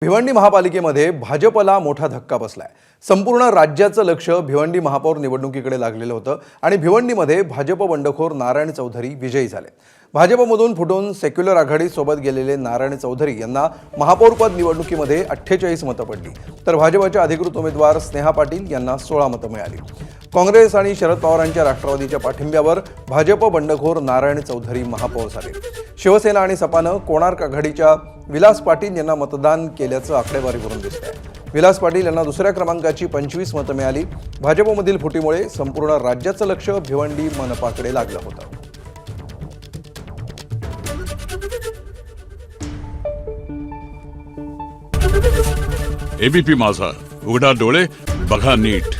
भिवंडी महापालिकेमध्ये भाजपला मोठा धक्का बसलाय। संपूर्ण राज्याचं लक्ष भिवंडी महापौर निवडणुकीकडे लागलेलं होतं आणि भिवंडीमध्ये भाजप बंडखोर नारायण चौधरी विजयी झाले। भाजपमधून फुटून सेक्युलर आघाडी सोबत गेलेले नारायण चौधरी यांना महापौरपद निवडणुकीमध्ये 48 मतं पडली, तर भाजपच्या अधिकृत उमेदवार स्नेहा पाटील यांना 16 मतं मिळाली। काँग्रेस आणि शरद पवारांच्या राष्ट्रवादीच्या पाठिंब्यावर भाजप बंडखोर नारायण चौधरी महापौर झाले। शिवसेना आणि सपानं कोणार्क आघाडीच्या विलास पाटील यांना मतदान केल्याचं आकडेवारीवरून दिसतंय। विलास पाटील यांना दुसऱ्या क्रमांकाची 25 मतं मिळाली। भाजपमधील फुटीमुळे संपूर्ण राज्याचं लक्ष भिवंडी मनपाकडे लागलं होतं। एबीपी माझा, उघडा डोळे बघा नीट।